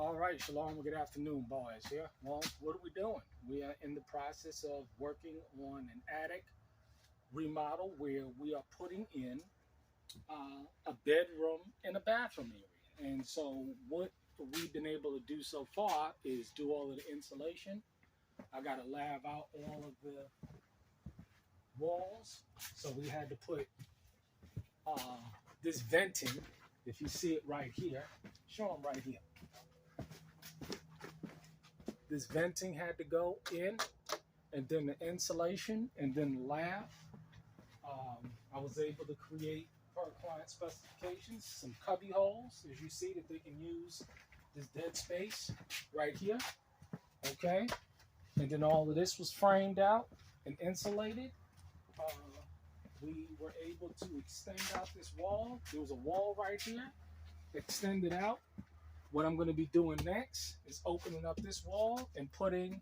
All right, shalom, good afternoon, boys. Yeah, well, what are we doing? We are in the process of working on an attic remodel where we are putting in a bedroom and a bathroom area. And so, what we've been able to do so far is do all of the insulation. I got to lab out all of the walls, so we had to put this venting. If you see it right here, show them right here. This venting had to go in, and then the insulation, and then the lab. I was able to create, per client specifications, some cubby holes, as you see, that they can use this dead space right here. Okay, and then all of this was framed out and insulated. We were able to extend out this wall. There was a wall right here, extended out. What I'm going to be doing next is opening up this wall and putting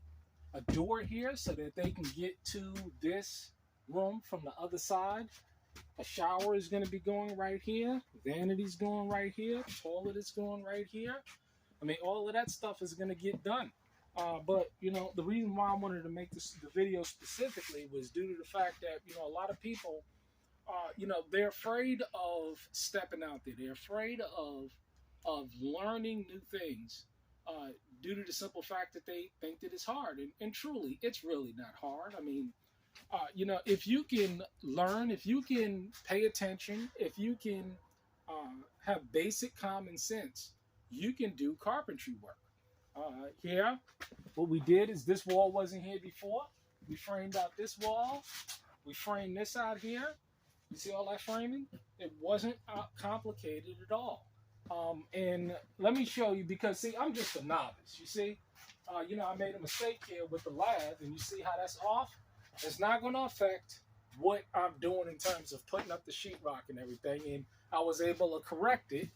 a door here so that they can get to this room from the other side. A shower is going to be going right here. Vanity's going right here. Toilet is going right here. I mean, all of that stuff is going to get done. But, you know, the reason why I wanted to make the video specifically was due to the fact that, you know, a lot of people, they're afraid of stepping out there. They're afraid of learning new things due to the simple fact that they think that it's hard. And truly, it's really not hard. I mean, if you can learn, if you can pay attention, if you can have basic common sense, you can do carpentry work. Here, what we did is this wall wasn't here before. We framed out this wall. We framed this out here. You see all that framing? It wasn't complicated at all. And let me show you, because see, I'm just a novice. You see, I made a mistake here with the lab, and you see how that's off. It's not going to affect what I'm doing in terms of putting up the sheetrock and everything, and I was able to correct it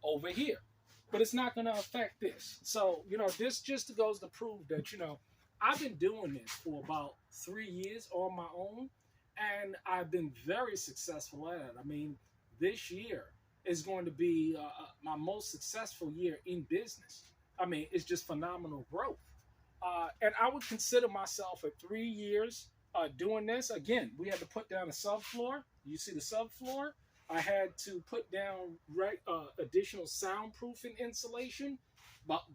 over here. But it's not going to affect this. So, this just goes to prove that, I've been doing this for about 3 years on my own, and I've been very successful at it. I mean, this year is going to be my most successful year in business. I mean, it's just phenomenal growth. And I would consider myself at 3 years doing this. Again, we had to put down a subfloor. You see the subfloor? I had to put down additional soundproofing insulation but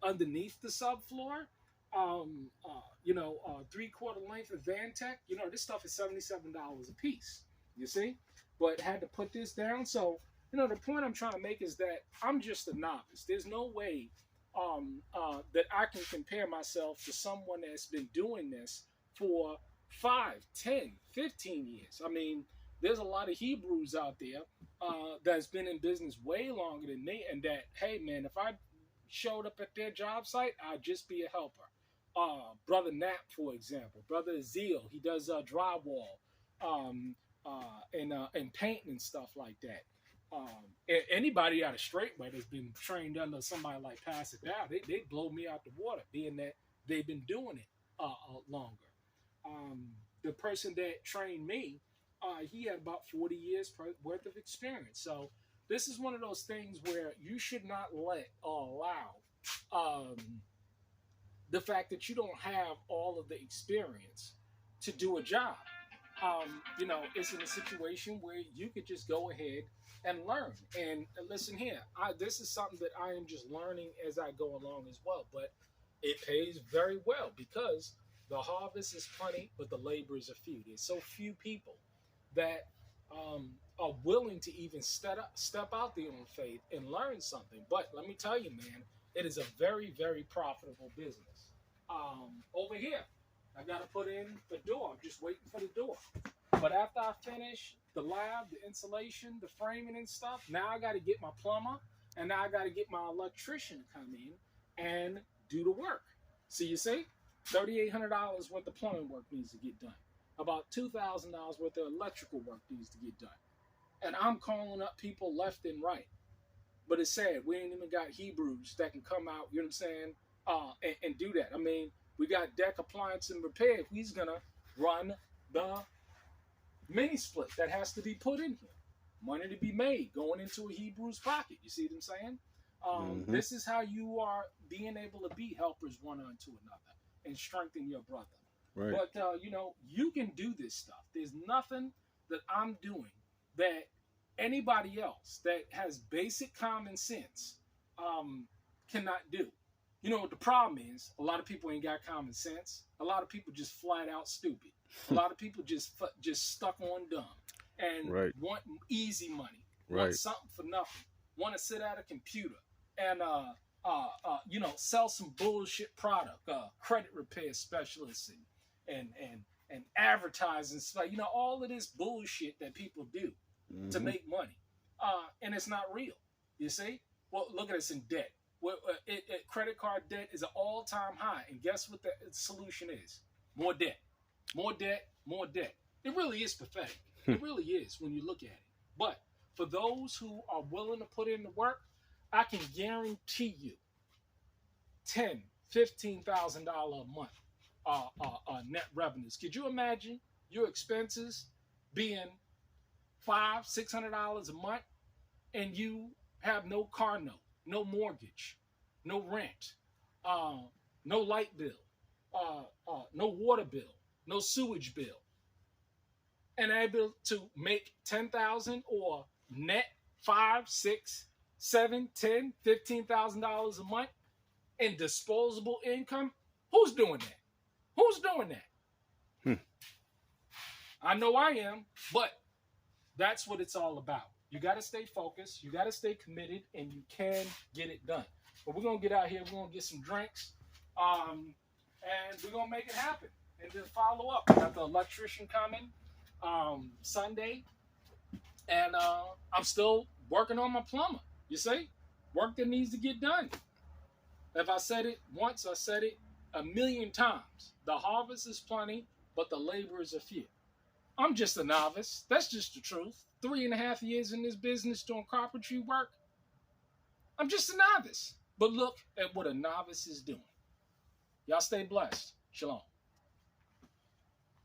underneath the subfloor. 3/4 length of Vantech. This stuff is $77 a piece. You see? But had to put this down. So, the point I'm trying to make is that I'm just a novice. There's no way that I can compare myself to someone that's been doing this for 5, 10, 15 years. I mean, there's a lot of Hebrews out there that's been in business way longer than me, and that, hey, man, if I showed up at their job site, I'd just be a helper. Brother Knapp, for example, Brother Azil, he does drywall and painting and stuff like that. Anybody out of Straightway that's been trained under somebody like Pastor Dow, they blow me out the water, being that they've been doing it longer. The person that trained me, he had about 40 years worth of experience. So this is one of those things where you should not let or allow the fact that you don't have all of the experience to do a job. It's in a situation where you could just go ahead and learn. And listen here, this is something that I am just learning as I go along as well. But it pays very well because the harvest is plenty, but the labor is a few. There's so few people that are willing to even step out there on faith and learn something. But let me tell you, man, it is a very, very profitable business. Over here, I got to put in the door. I'm just waiting for the door. But after I finish the lab, the insulation, the framing and stuff, now I got to get my plumber, and now I got to get my electrician to come in and do the work. So you see, $3,800 worth of plumbing work needs to get done. About $2,000 worth of electrical work needs to get done. And I'm calling up people left and right. But it's sad, we ain't even got Hebrews that can come out, you know what I'm saying, and do that. I mean, we got deck appliance and repair. He's going to run the mini split that has to be put in here. Money to be made going into a Hebrew's pocket. You see what I'm saying? This is how you are being able to be helpers one unto another and strengthen your brother. Right. But you can do this stuff. There's nothing that I'm doing that anybody else that has basic common sense cannot do. You know what the problem is? A lot of people ain't got common sense. A lot of people just flat out stupid. A lot of people just stuck on dumb and want easy money, want something for nothing, want to sit at a computer and sell some bullshit product, credit repair specialists and advertising stuff. All of this bullshit that people do to make money, and it's not real. You see? Well, look at us in debt. Credit card debt is an all-time high, and guess what the solution is? More debt, more debt, more debt. It really is pathetic. It really is when you look at it. But for those who are willing to put in the work, I can guarantee you $10,000, $15,000 a month net revenues. Could you imagine your expenses being $500-$600 a month, and you have no car note, no mortgage, no rent, no light bill, no water bill, no sewage bill, and able to make $10,000 or net $5, $6, $7, $10, $15,000 a month in disposable income? Who's doing that? Who's doing that? I know I am, but that's what it's all about. You got to stay focused. You got to stay committed, and you can get it done. But we're going to get out here. We're going to get some drinks, and we're going to make it happen. And then follow up. We got the electrician coming Sunday, and I'm still working on my plumber. You see? Work that needs to get done. If I said it once, I said it a million times. The harvest is plenty, but the laborers are few. I'm just a novice. That's just the truth. 3.5 years in this business doing carpentry work. I'm just a novice. But look at what a novice is doing. Y'all stay blessed. Shalom.